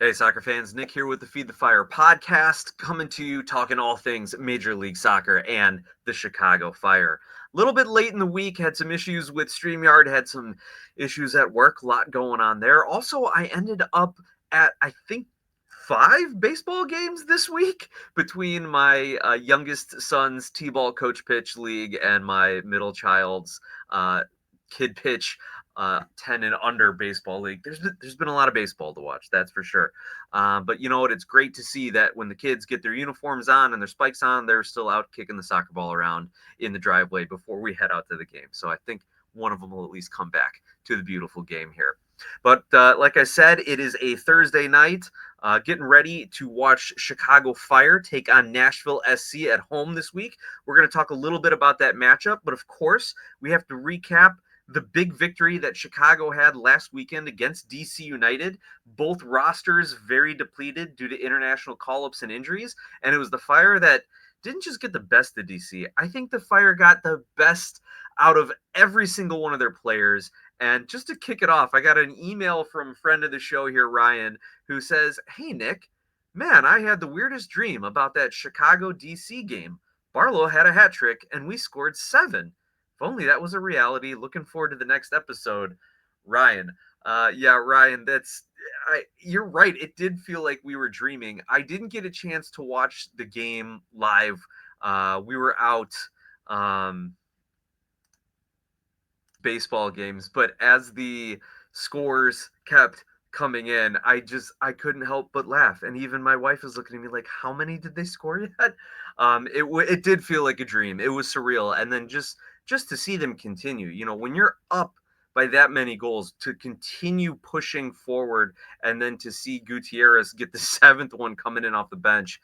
Hey, soccer fans, Nick here with the Feed the Fire podcast, coming to you talking all things Major League Soccer and the Chicago Fire. A little bit late in the week, had some issues with StreamYard, had some issues at work, a lot going on there. Also, I ended up at, I think, 5 baseball games this week between my youngest son's T-ball coach pitch league and my middle child's kid pitch 10 and under baseball league. There's been a lot of baseball to watch, that's for sure. But you know what? It's great to see that when the kids get their uniforms on and their spikes on, they're still out kicking the soccer ball around in the driveway before we head out to the game. So I think one of them will at least come back to the beautiful game here. But like I said, it is a Thursday night. Getting ready to watch Chicago Fire take on Nashville SC at home this week. We're going to talk a little bit about that matchup, but of course, we have to recap the big victory that Chicago had last weekend against DC United. Both rosters very depleted due to international call-ups and injuries, and it was the Fire that didn't just get the best of DC. I think the Fire got the best out of every single one of their players. And just to kick it off, I got an email from a friend of the show here, Ryan, who says, "Hey, Nick, man, I had the weirdest dream about that Chicago DC game. Barlow had a hat trick, and we scored 7. If only that was a reality. Looking forward to the next episode." Ryan. Yeah, Ryan, you're right. It did feel like we were dreaming. I didn't get a chance to watch the game live. We were out baseball games, but as the scores kept coming in, I couldn't help but laugh. And even my wife was looking at me like, "How many did they score yet?" It did feel like a dream. It was surreal, and then just to see them continue. You know, when you're up by that many goals, to continue pushing forward, and then to see Gutierrez get the 7th one coming in off the bench,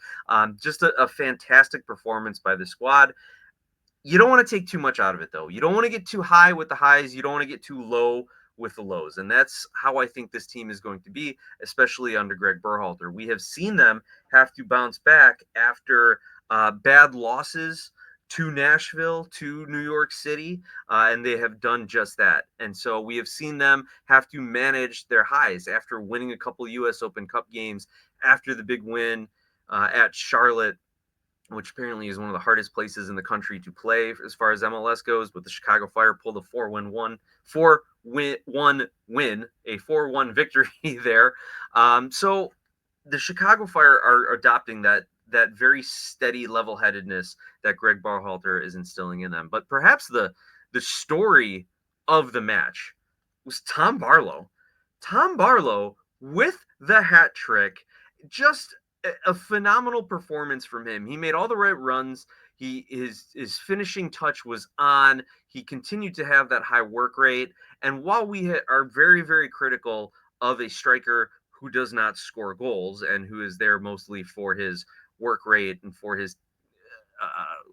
just a fantastic performance by the squad. You don't want to take too much out of it, though. You don't want to get too high with the highs. You don't want to get too low with the lows. And that's how I think this team is going to be, especially under Greg Berhalter. We have seen them have to bounce back after bad losses to Nashville, to New York City, and they have done just that. And so we have seen them have to manage their highs after winning a couple U.S. Open Cup games, after the big win at Charlotte, which apparently is one of the hardest places in the country to play as far as MLS goes. But the Chicago Fire pulled a 4-1 win, a 4-1 victory there. So the Chicago Fire are adopting that very steady level-headedness that Greg Berhalter is instilling in them. But perhaps the story of the match was Tom Barlow. Tom Barlow with the hat trick, just a phenomenal performance from him. He made all the right runs. His finishing touch was on. He continued to have that high work rate. And while we are very, very critical of a striker who does not score goals and who is there mostly for his work rate and for his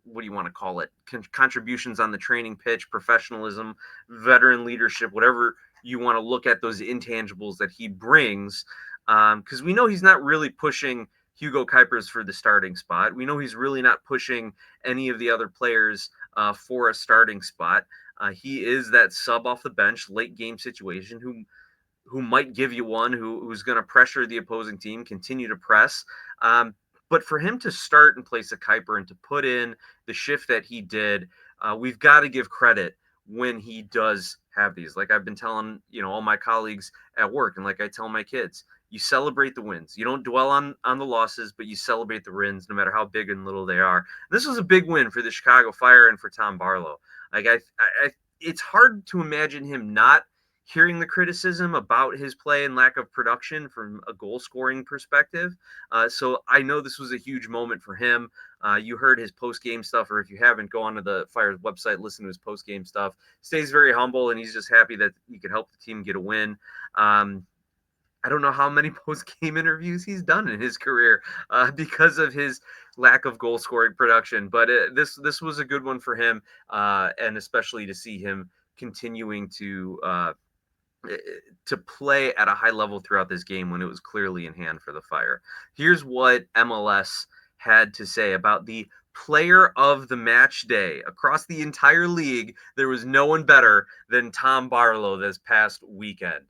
what do you want to call it? Contributions on the training pitch, professionalism, veteran leadership, whatever you want to look at, those intangibles that he brings. Because we know he's not really pushing Hugo Kuipers for the starting spot. We know he's really not pushing any of the other players for a starting spot. He is that sub off the bench, late game situation who might give you one, who's going to pressure the opposing team, continue to press. But for him to start in place of Kuiper and to put in the shift that he did, we've got to give credit when he does have these. Like I've been telling, all my colleagues at work, and like I tell my kids, you celebrate the wins. You don't dwell on the losses, but you celebrate the wins, no matter how big and little they are. This was a big win for the Chicago Fire and for Tom Barlow. Like it's hard to imagine him not hearing the criticism about his play and lack of production from a goal scoring perspective. So I know this was a huge moment for him. You heard his post-game stuff, or if you haven't, go onto the Fire's website, listen to his post-game stuff. Stays very humble, and he's just happy that he could help the team get a win. I don't know how many post-game interviews he's done in his career because of his lack of goal-scoring production. But this was a good one for him, and especially to see him continuing to play at a high level throughout this game when it was clearly in hand for the Fire. Here's what MLS had to say about the player of the match day. Across the entire league, there was no one better than Tom Barlow this past weekend.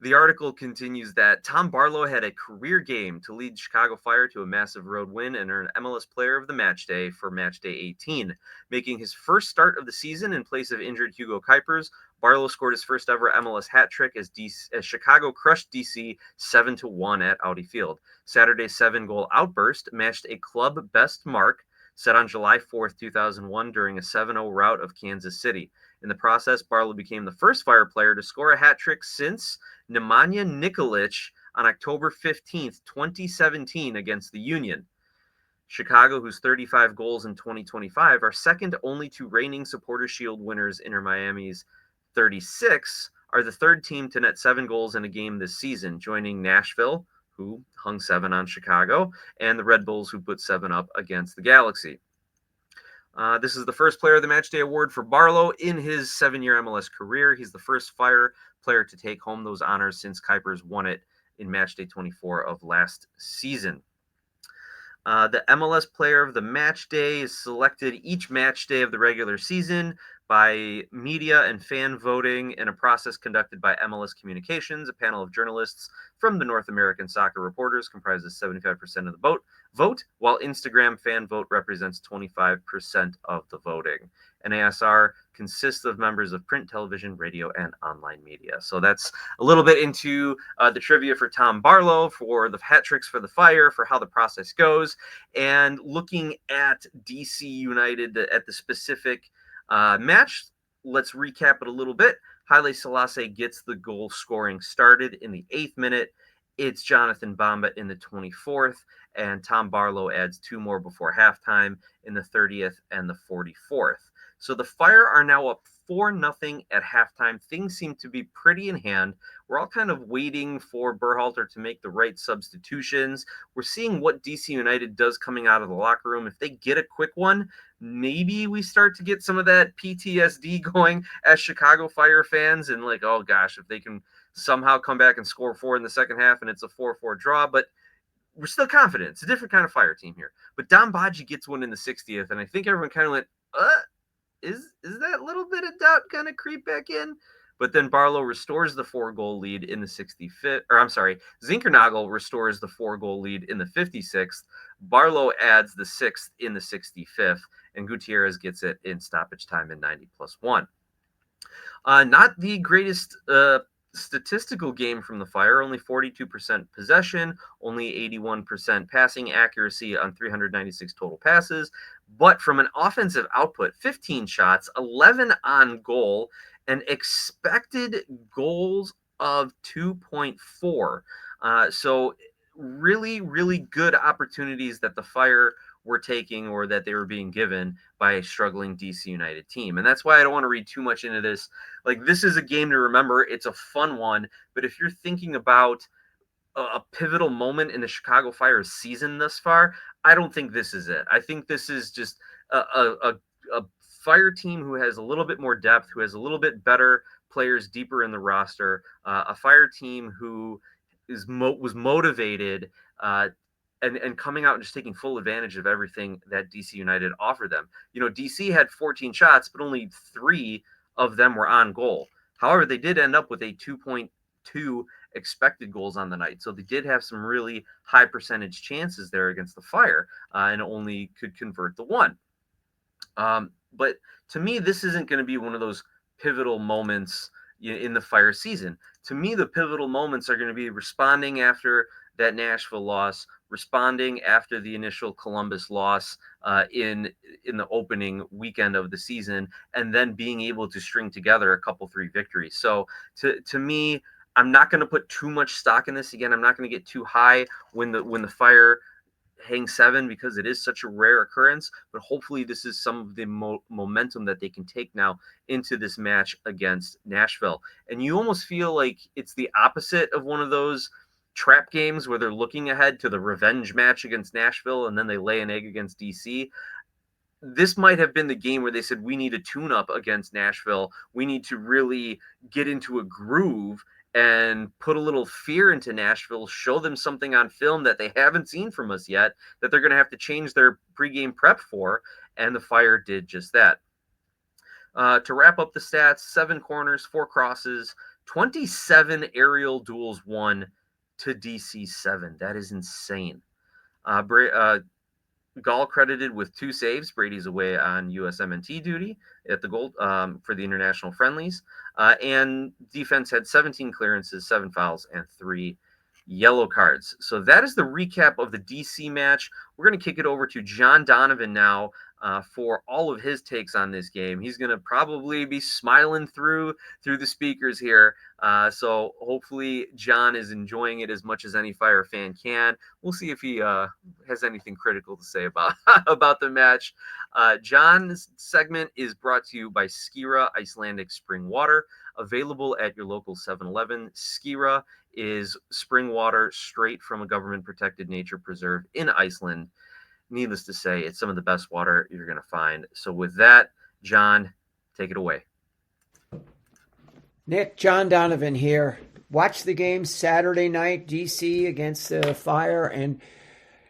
The article continues that Tom Barlow had a career game to lead Chicago Fire to a massive road win and earn MLS Player of the Match Day for Match Day 18. Making his first start of the season in place of injured Hugo Kuipers, Barlow scored his first ever MLS hat trick as Chicago crushed DC 7-1 at Audi Field. Saturday's 7-goal outburst matched a club best mark set on July 4th, 2001 during a 7-0 rout of Kansas City. In the process, Barlow became the first Fire player to score a hat trick since Nemanja Nikolic on October 15th, 2017 against the Union. Chicago, whose 35 goals in 2025 are second only to reigning Supporters Shield winners Inter Miami's 36, are the third team to net 7 goals in a game this season, joining Nashville, who hung 7 on Chicago, and the Red Bulls, who put 7 up against the Galaxy. This is the first Player of the Match Day award for Barlow in his 7-year MLS career. He's the first Fire player to take home those honors since Kuipers won it in Match Day 24 of last season. The MLS Player of the Match Day is selected each match day of the regular season by media and fan voting in a process conducted by MLS Communications. A panel of journalists from the North American Soccer Reporters comprises 75% of the vote, while Instagram fan vote represents 25% of the voting. NASR consists of members of print, television, radio, and online media. So that's a little bit into the trivia for Tom Barlow, for the hat tricks for the Fire, for how the process goes, and looking at DC United at the specific match. Let's recap it a little bit. Haile Selassie gets the goal scoring started in the 8th minute. It's Jonathan Bamba in the 24th, and Tom Barlow adds 2 more before halftime in the 30th and the 44th. So the Fire are now up 4-0 at halftime. Things seem to be pretty in hand. We're all kind of waiting for Berhalter to make the right substitutions. We're seeing what DC United does coming out of the locker room. If they get a quick one, maybe we start to get some of that PTSD going as Chicago Fire fans, and like, oh gosh, if they can somehow come back and score 4 in the second half and it's a 4-4 draw, but we're still confident. It's a different kind of Fire team here. But Don Badji gets one in the 60th, and I think everyone kind of went, is that little bit of doubt kind of creep back in? But then Barlow restores the 4-goal lead in the 65th, or I'm sorry, Zinckernagel restores the 4-goal lead in the 56th. Barlow adds the 6th in the 65th, and Gutierrez gets it in stoppage time in 90+1. Not the greatest statistical game from the Fire, only 42% possession, only 81% passing accuracy on 396 total passes. But from an offensive output, 15 shots, 11 on goal, and expected goals of 2.4. So really, really good opportunities that the Fire were taking, or that they were being given by a struggling DC United team. And that's why I don't want to read too much into this. Like, this is a game to remember. It's a fun one. But if you're thinking about a pivotal moment in the Chicago Fire's season thus far, I don't think this is it. I think this is just a Fire team who has a little bit more depth, who has a little bit better players deeper in the roster, a Fire team who was motivated and coming out and just taking full advantage of everything that DC United offered them. You know, DC had 14 shots, but only 3 of them were on goal. However, they did end up with a 2.2 expected goals on the night. So they did have some really high percentage chances there against the Fire, and only could convert the 1. But to me, this isn't going to be one of those pivotal moments in the Fire season. To me, the pivotal moments are going to be responding after that Nashville loss, responding after the initial Columbus loss in the opening weekend of the season, and then being able to string together a couple 3 victories. So to me, I'm not going to put too much stock in this. Again, I'm not going to get too high when the Fire hang 7, because it is such a rare occurrence. But hopefully this is some of the momentum that they can take now into this match against Nashville. And you almost feel like it's the opposite of one of those trap games where they're looking ahead to the revenge match against Nashville and then they lay an egg against DC. This might have been the game where they said, we need a tune-up against Nashville. We need to really get into a groove and put a little fear into Nashville, show them something on film that they haven't seen from us yet, that they're going to have to change their pregame prep for, and the Fire did just that. To wrap up the stats, 7 corners, 4 crosses, 27 aerial duels won to DC 7. That is insane. Gall credited with 2 saves. Brady's away on USMNT duty at the goal for the international friendlies. And defense had 17 clearances, 7 fouls, and 3 yellow cards. So that is the recap of the DC match. We're going to kick it over to John Donovan now for all of his takes on this game. He's going to probably be smiling through the speakers here. So hopefully John is enjoying it as much as any Fire fan can. We'll see if he has anything critical to say about about the match. John's segment is brought to you by Skira Icelandic Spring Water, available at your local 7-Eleven. Skira is spring water straight from a government-protected nature preserve in Iceland. Needless to say, it's some of the best water you're going to find. So with that, John, take it away. Nick, John Donovan here. Watched the game Saturday night, DC against the Fire, and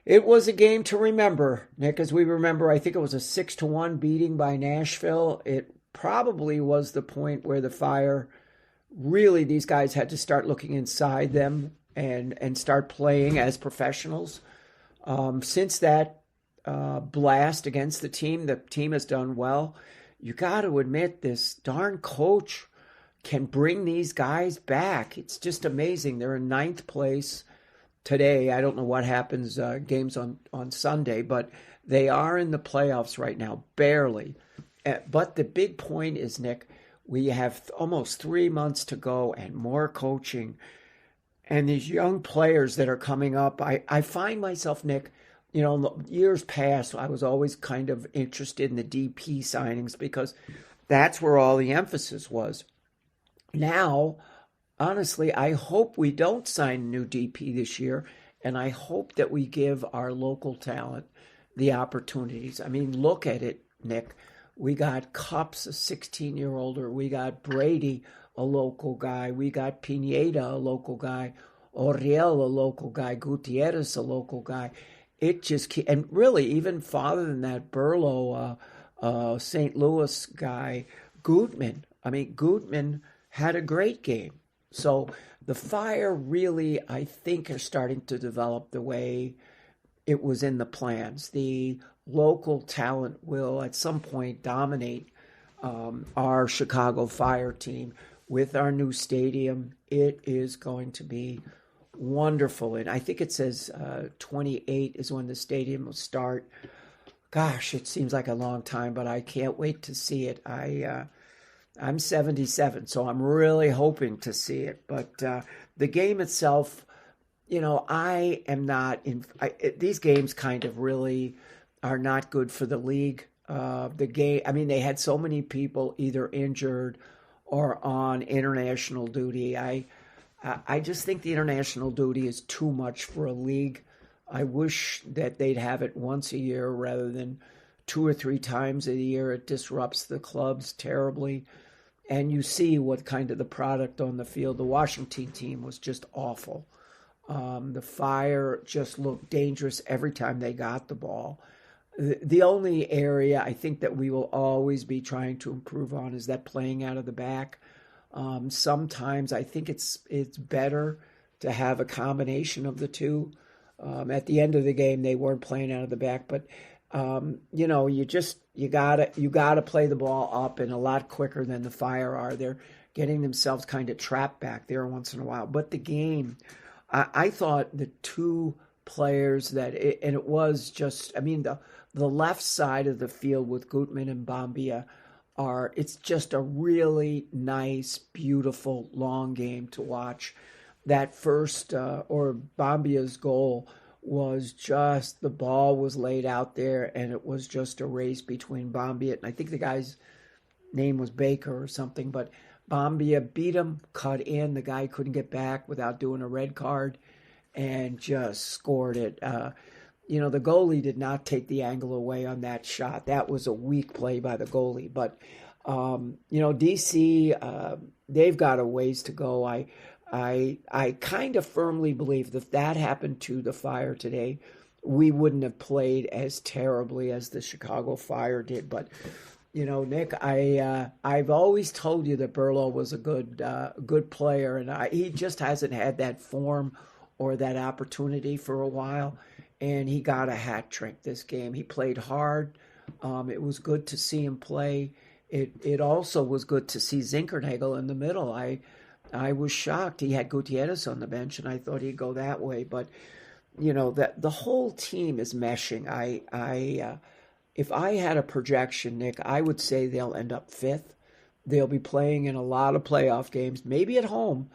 it was a game to remember, Nick. As we remember, I think it was a 6-1 beating by Nashville. It probably was the point where the Fire, really, these guys had to start looking inside them and start playing as professionals. Since that blast against the team has done well. You got to admit, this darn coach can bring these guys back. It's just amazing. They're in 9th place today. I don't know what happens games on Sunday, but they are in the playoffs right now, barely. But the big point is, Nick, we have almost 3 months to go and more coaching. And these young players that are coming up, I find myself, Nick, you know, in the years past, I was always kind of interested in the DP signings because that's where all the emphasis was. Now, honestly, I hope we don't sign a new DP this year, and I hope that we give our local talent the opportunities. I mean, look at it, Nick. We got Cups, a 16-year-older. We got Brady, a local guy. We got Pineda, a local guy. Oriel, a local guy. Gutierrez, a local guy. It just, and really, even farther than that, Barlow, St. Louis guy, Gutman. I mean, Gutman had a great game. So the Fire really, I think, are starting to develop the way it was in the plans. The local talent will at some point dominate our Chicago Fire team with our new stadium. It is going to be wonderful. And I think it says 28 is when the stadium will start. Gosh, it seems like a long time, but I can't wait to see it. I'm 77, so I'm really hoping to see it. But the game itself, you know, I am not in. These games kind of really are not good for the league. The game, I mean, they had so many people either injured or on international duty. I just think the international duty is too much for a league. I wish that they'd have it once a year rather than 2 or 3 times a year. It disrupts the clubs terribly. And you see what kind of the product on the field. The Washington team was just awful. The Fire just looked dangerous every time they got the ball. The only area I think that we will always be trying to improve on is that playing out of the back. Sometimes I think it's better to have a combination of the two. At the end of the game, they weren't playing out of the back, but you know, you gotta play the ball up and a lot quicker than the Fire are. They're getting themselves kind of trapped back there once in a while. But the game, I thought the 2 players and it was just, I mean, the left side of the field with Gutman and Bombia it's just a really nice, beautiful, long game to watch. That first, or Bombia's goal was just, the ball was laid out there and it was just a race between Bombia, and I think the guy's name was Baker or something, but Bombia beat him, cut in, the guy couldn't get back without doing a red card, and just scored it. You know, the goalie did not take the angle away on that shot. That was a weak play by the goalie. But, you know, DC, they've got a ways to go. I kind of firmly believe that if that happened to the Fire today, we wouldn't have played as terribly as the Chicago Fire did. But Nick, I've always told you that Burlow was a good player, and he just hasn't had that form or that opportunity for a while. And he got a hat trick this game. He played hard. It was good to see him play. It also was good to see Zinckernagel in the middle. I was shocked. He had Gutierrez on the bench, and I thought he'd go that way. But that the whole team is meshing. If I had a projection, Nick, I would say they'll end up fifth. They'll be playing in a lot of playoff games, maybe at home.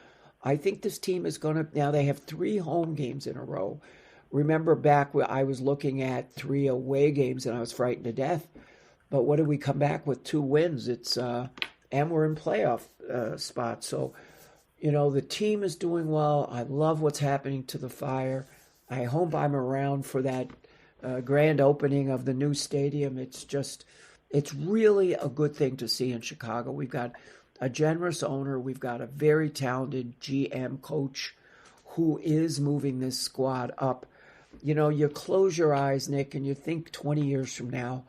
I think this team is going to, now they have three home games in a row. Remember back when I was looking at three away games and I was frightened to death. But what did we come back with? Two wins. And we're in playoff spots. So, the team is doing well. I love what's happening to the Fire. I hope I'm around for that grand opening of the new stadium. It's really a good thing to see in Chicago. We've got a generous owner. We've got a very talented GM coach who is moving this squad up. You close your eyes, Nick, and you think 20 years from now,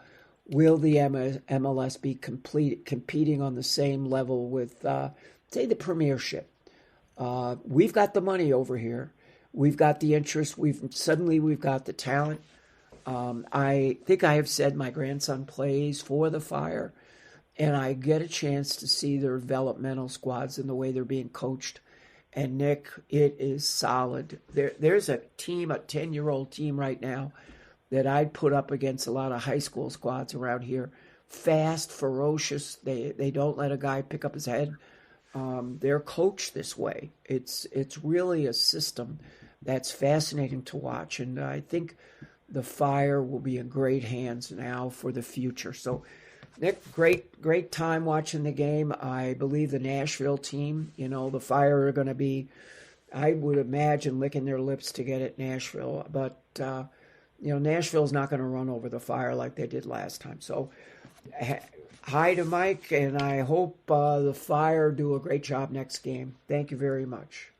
will the MLS be competing on the same level with, say, the Premiership? We've got the money over here. We've got the interest. We've got the talent. I think I have said my grandson plays for the Fire, and I get a chance to see their developmental squads and the way they're being coached. And Nick, it is solid. There's a team, a 10-year-old team right now that I'd put up against a lot of high school squads around here. Fast, ferocious. They don't let a guy pick up his head. They're coached this way. It's really a system that's fascinating to watch, and I think the Fire will be in great hands now for the future. So, Nick, great time watching the game. I believe the Nashville team, the Fire are going to be, I would imagine, licking their lips to get at Nashville. But, Nashville's not going to run over the Fire like they did last time. So, hi to Mike, and I hope the Fire do a great job next game. Thank you very much.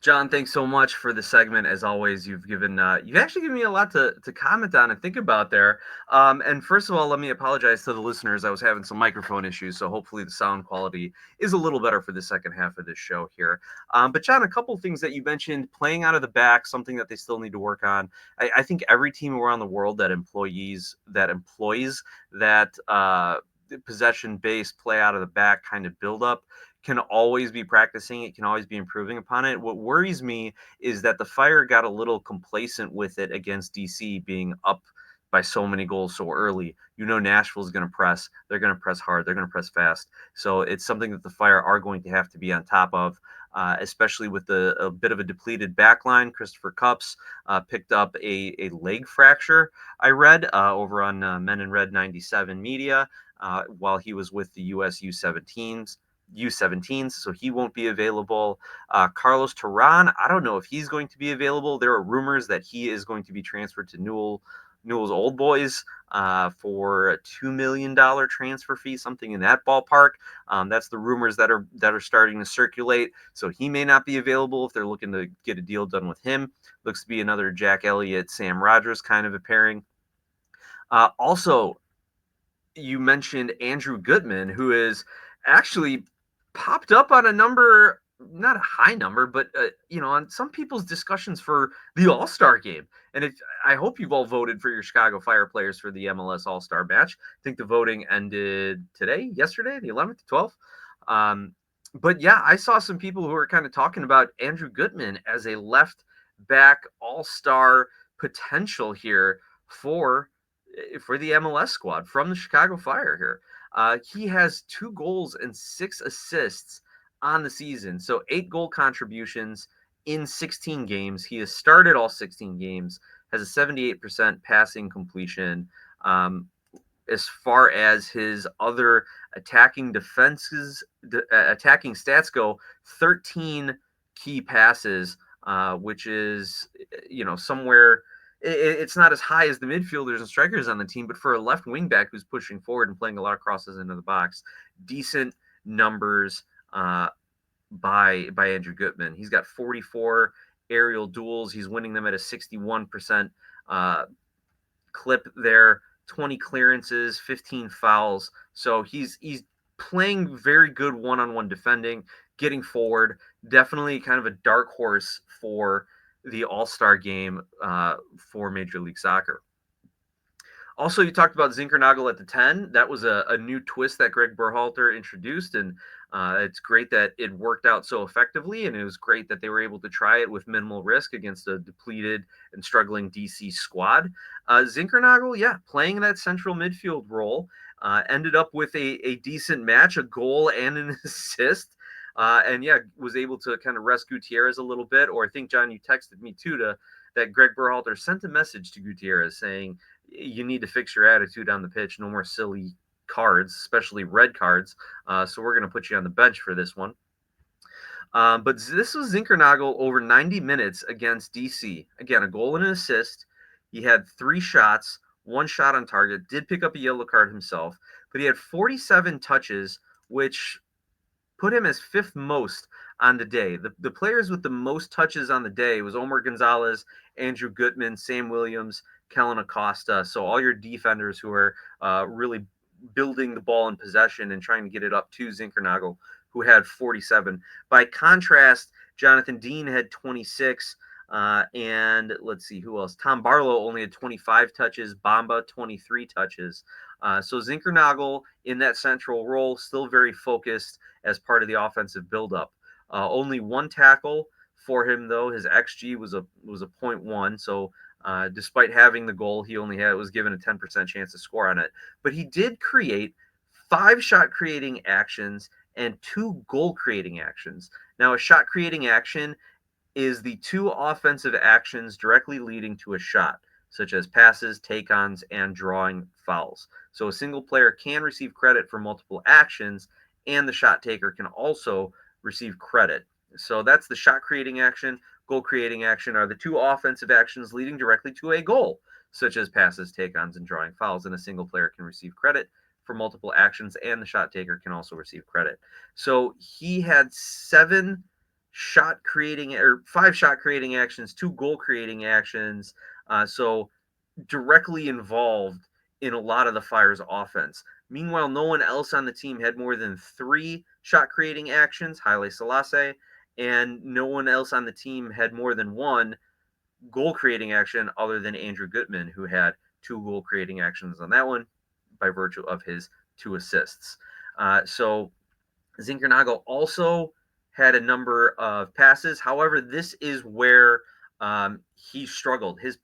John, thanks so much for the segment. As always, you've actually given me a lot to comment on and think about there. And first of all, let me apologize to the listeners. I was having some microphone issues, so hopefully the sound quality is a little better for the second half of this show here. But John, a couple of things that you mentioned, playing out of the back, something that they still need to work on. I think every team around the world that employs that possession-based play out of the back kind of build up can always be practicing it, can always be improving upon it. What worries me is that the Fire got a little complacent with it against DC being up by so many goals so early. Nashville's going to press. They're going to press hard. They're going to press fast. So it's something that the Fire are going to have to be on top of, especially with a bit of a depleted back line. Christopher Cups picked up a leg fracture, I read, over on Men in Red 97 Media while he was with the US U17s, so he won't be available. Carlos Terran, I don't know if he's going to be available. There are rumors that he is going to be transferred to Newell's Old Boys for a $2 million transfer fee, something in that ballpark. That's the rumors that are starting to circulate. So he may not be available if they're looking to get a deal done with him. Looks to be another Jack Elliott, Sam Rogers kind of a pairing. Also, you mentioned Andrew Gutman, who is actually popped up on a number, not a high number, but on some people's discussions for the All-Star game. And I hope you've all voted for your Chicago Fire players for the MLS All-Star match. I think the voting ended yesterday, the 11th, 12th. But yeah, I saw some people who were kind of talking about Andrew Gutman as a left back All-Star potential here for the MLS squad from the Chicago Fire here. He has 2 goals and 6 assists on the season. So 8 goal contributions in 16 games. He has started all 16 games, has a 78% passing completion. As far as his other attacking stats go, 13 key passes, which is, somewhere it's not as high as the midfielders and strikers on the team, but for a left wing back who's pushing forward and playing a lot of crosses into the box, decent numbers by Andrew Gutman. He's got 44 aerial duels. He's winning them at a 61% clip there. 20 clearances, 15 fouls. So he's playing very good one-on-one defending, getting forward. Definitely kind of a dark horse for the All-Star game for Major League Soccer. Also, you talked about Zinckernagel at the 10. That was a new twist that Greg Berhalter introduced, and it's great that it worked out so effectively, and it was great that they were able to try it with minimal risk against a depleted and struggling DC squad. Zinckernagel, yeah, playing that central midfield role, ended up with a decent match, a goal and an assist. And yeah, was able to kind of rest Gutierrez a little bit. Or I think, John, you texted me too that Greg Berhalter sent a message to Gutierrez saying, you need to fix your attitude on the pitch. No more silly cards, especially red cards. So we're going to put you on the bench for this one. But this was Zinckernagel over 90 minutes against DC. Again, a goal and an assist. He had 3 shots, 1 shot on target, did pick up a yellow card himself, but he had 47 touches, which put him as 5th most on the day. The players with the most touches on the day was Omar Gonzalez, Andrew Gutman, Sam Williams, Kellen Acosta. So all your defenders who are really building the ball in possession and trying to get it up to Zinckernagel, who had 47. By contrast, Jonathan Dean had 26. And let's see who else. Tom Barlow only had 25 touches. Bamba 23 touches. So Zinckernagel in that central role, still very focused as part of the offensive buildup. Only 1 tackle for him though. His xG was a 0.1. So despite having the goal, he only was given a 10% chance to score on it. But he did create 5 shot creating actions and 2 goal creating actions. Now, a shot creating action is the 2 offensive actions directly leading to a shot, such as passes, take-ons, and drawing fouls. So a single player can receive credit for multiple actions, and the shot taker can also receive credit. So that's the shot creating action. Goal creating action are the 2 offensive actions leading directly to a goal, such as passes, take-ons, and drawing fouls, and a single player can receive credit for multiple actions, and the shot taker can also receive credit. So he had 5 shot creating actions, 2 goal creating actions. So directly involved in a lot of the Fire's offense. Meanwhile, no one else on the team had more than 3 shot creating actions, Haile Selassie, and no one else on the team had more than 1 goal creating action other than Andrew Gutman, who had 2 goal creating actions on that one by virtue of his 2 assists. So Zinckernagel also had a number of passes. However, this is where he struggled. His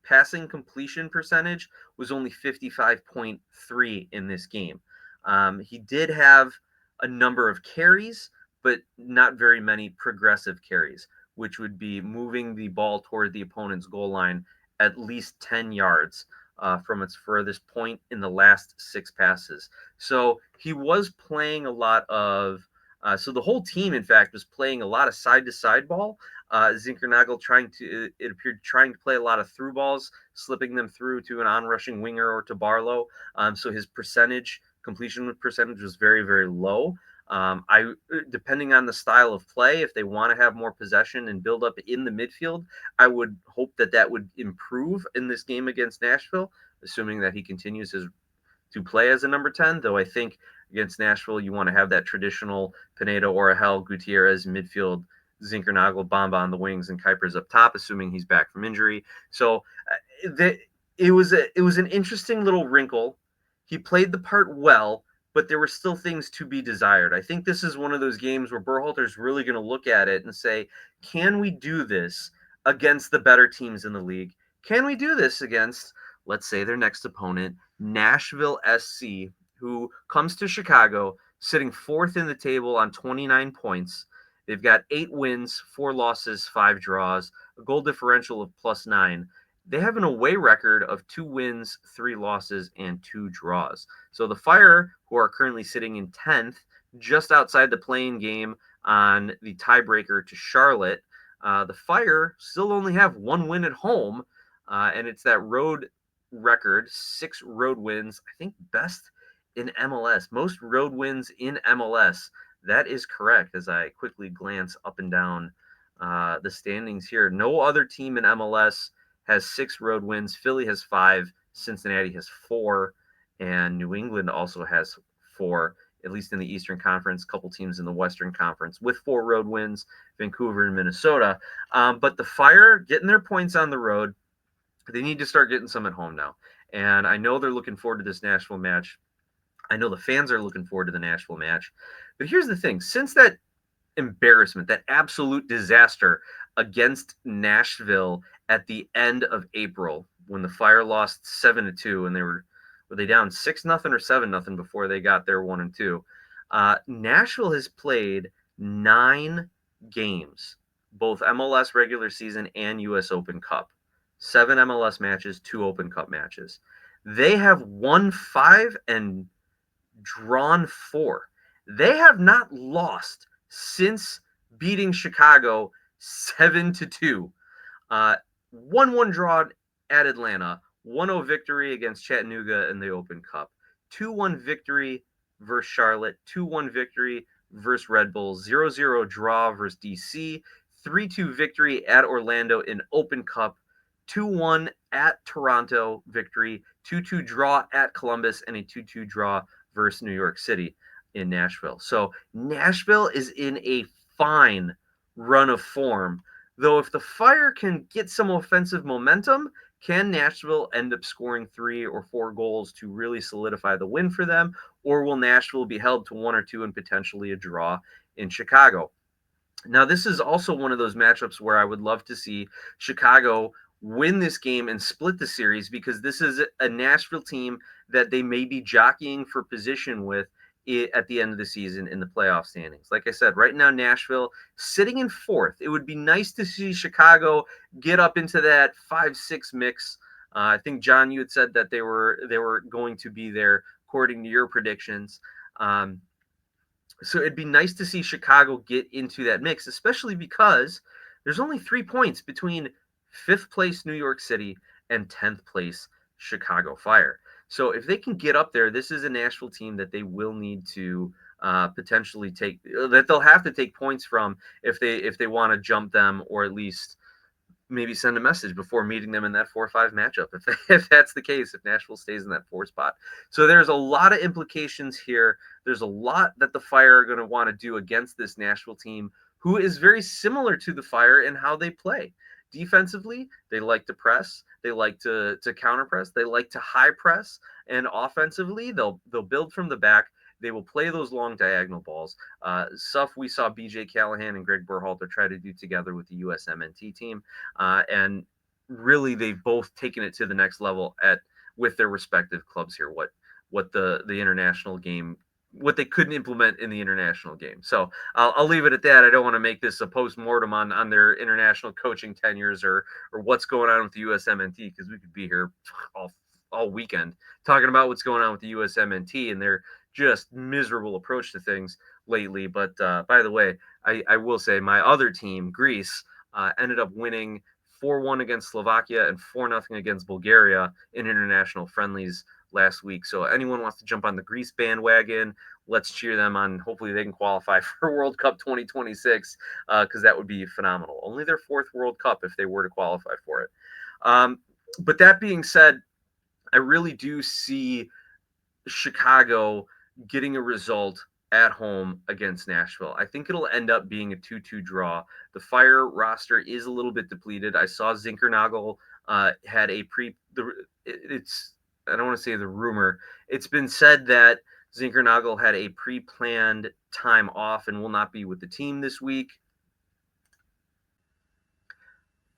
passing completion percentage was only 55.3 in this game. He did have a number of carries, but not very many progressive carries, which would be moving the ball toward the opponent's goal line at least 10 yards from its furthest point in the last 6 passes. So he was playing a lot of so the whole team, in fact, was playing a lot of side-to-side ball. Zinckernagel it appeared, trying to play a lot of through balls, slipping them through to an on-rushing winger or to Barlow. So his completion percentage was very, very low. Depending on the style of play, if they want to have more possession and build up in the midfield, I would hope that would improve in this game against Nashville, assuming that he continues to play as a number 10, though I think against Nashville, you want to have that traditional Pineda, Orahel, Gutierrez midfield, Zinckernagel, Bamba on the wings, and Kuipers up top, assuming he's back from injury. So it was an interesting little wrinkle. He played the part well, but there were still things to be desired. I think this is one of those games where Berhalter's really going to look at it and say, can we do this against the better teams in the league? Can we do this against, let's say, their next opponent, Nashville SC, who comes to Chicago sitting 4th in the table on 29 points. They've got 8 wins, 4 losses, 5 draws, a goal differential of +9. They have an away record of 2 wins, 3 losses, and 2 draws. So the Fire, who are currently sitting in 10th, just outside the play-in game on the tiebreaker to Charlotte, the Fire still only have 1 win at home, and it's that road record, 6 road wins, I think best in MLS, most road wins in MLS. That is correct as I quickly glance up and down the standings here. No other team in MLS has 6 road wins. Philly has 5. Cincinnati has 4, and New England also has 4, at least in the Eastern Conference. A couple teams in the Western Conference with 4 road wins, Vancouver and Minnesota. But the Fire getting their points on the road, they need to start getting some at home now. And I know they're looking forward to this Nashville match. I know the fans are looking forward to the Nashville match. But here's the thing, since that embarrassment, that absolute disaster against Nashville at the end of April when the Fire lost 7-2 and were they down 6-0 or 7-0 before they got their 1-2. Nashville has played 9 games, both MLS regular season and US Open Cup. 7 MLS matches, 2 Open Cup matches. They have won 5 and drawn 4. They have not lost since beating Chicago 7-2. 1-1 draw at Atlanta, 1-0 victory against Chattanooga in the Open Cup, 2-1 victory versus Charlotte, 2-1 victory versus Red Bulls, 0-0 draw versus DC, 3-2 victory at Orlando in Open Cup, 2-1 at Toronto victory, 2-2 draw at Columbus, and a 2-2 draw versus New York City in Nashville. So Nashville is in a fine run of form, though if the Fire can get some offensive momentum, can Nashville end up scoring 3 or 4 goals to really solidify the win for them, or will Nashville be held to 1 or 2 and potentially a draw in Chicago? Now, this is also one of those matchups where I would love to see Chicago win this game and split the series, because this is a Nashville team that they may be jockeying for position with at the end of the season in the playoff standings. Like I said, right now Nashville sitting in 4th. It would be nice to see Chicago get up into that 5-6 mix. I think, John, you had said that they were going to be there according to your predictions. So it'd be nice to see Chicago get into that mix, especially because there's only 3 points between 5th place New York City and 10th place Chicago Fire. So if they can get up there, this is a Nashville team that they will need to potentially that they'll have to take points from if they want to jump them, or at least maybe send a message before meeting them in that 4-5 matchup, if that's the case, if Nashville stays in that 4 spot. So there's a lot of implications here. There's a lot that the Fire are going to want to do against this Nashville team, who is very similar to the Fire in how they play. Defensively, they like to press, they like to counter press, they like to high press, and offensively, they'll build from the back. They will play those long diagonal balls. Stuff we saw BJ Callahan and Greg Berhalter try to do together with the USMNT team. And really, they've both taken it to the next level with their respective clubs here. What the international game, what they couldn't implement in the international game. So I'll leave it at that. I don't want to make this a post-mortem on their international coaching tenures or what's going on with the USMNT, because we could be here all weekend talking about what's going on with the USMNT and their just miserable approach to things lately. But by the way, I will say my other team, Greece, ended up winning 4-1 against Slovakia and 4-0 against Bulgaria in international friendlies last week. So anyone wants to jump on the Greece bandwagon, let's cheer them on. Hopefully they can qualify for World Cup 2026, because that would be phenomenal. Only their 4th World Cup if they were to qualify for it. But that being said, I really do see Chicago getting a result at home against Nashville. I think it'll end up being a 2-2 draw. The Fire roster is a little bit depleted. I saw Zinckernagel had a I don't want to say the rumor. It's been said that Zinckernagel had a pre-planned time off and will not be with the team this week.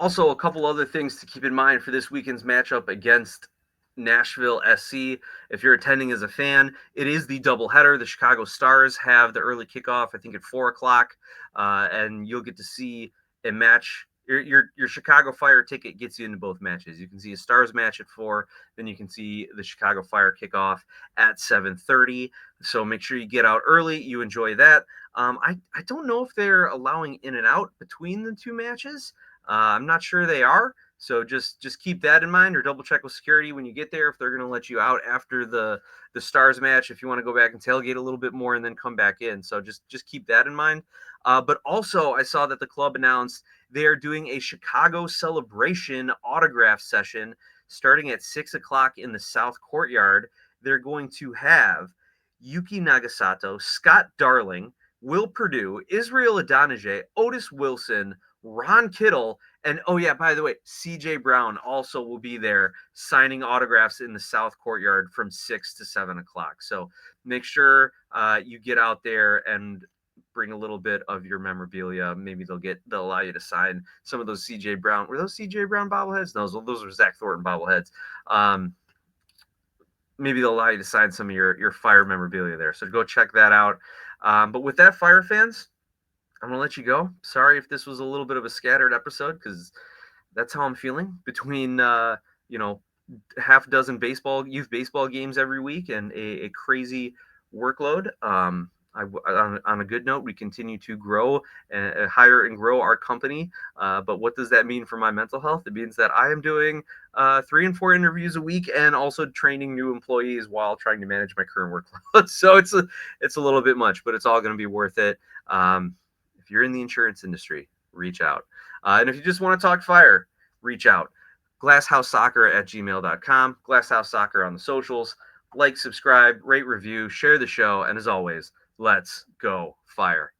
Also, a couple other things to keep in mind for this weekend's matchup against Nashville SC. If you're attending as a fan, it is the doubleheader. The Chicago Stars have the early kickoff, I think, at 4:00, and you'll get to see a match. Your Chicago Fire ticket gets you into both matches. You can see a Stars match at 4, then you can see the Chicago Fire kickoff at 7:30. So make sure you get out early. You enjoy that. I don't know if they're allowing in and out between the 2 matches. I'm not sure they are. So just keep that in mind, or double check with security when you get there if they're going to let you out after the Stars match, if you want to go back and tailgate a little bit more and then come back in. So just keep that in mind. But also, I saw that the club announced they are doing a Chicago celebration autograph session starting at 6 o'clock in the South Courtyard. They're going to have Yuki Nagasato, Scott Darling, Will Perdue, Israel Adonijay, Otis Wilson, Ron Kittle, and oh yeah, by the way, CJ Brown also will be there signing autographs in the South Courtyard from 6 to 7 o'clock. So make sure you get out there and bring a little bit of your memorabilia. Maybe they'll allow you to sign some of those CJ Brown. Were those CJ Brown bobbleheads? No, those were Zach Thornton bobbleheads. Maybe they'll allow you to sign some of your Fire memorabilia there. So go check that out. But with that, Fire fans, I'm going to let you go. Sorry if this was a little bit of a scattered episode, because that's how I'm feeling between, half a dozen youth baseball games every week and a crazy workload. On a good note, we continue to grow, hire and grow our company. But what does that mean for my mental health? It means that I am doing 3 and 4 interviews a week and also training new employees while trying to manage my current workload. So it's a little bit much, but it's all going to be worth it. If you're in the insurance industry, reach out. And if you just want to talk Fire, reach out. GlassHouseSoccer@gmail.com. Glasshouse Soccer on the socials. Like, subscribe, rate, review, share the show, and as always, let's go Fire.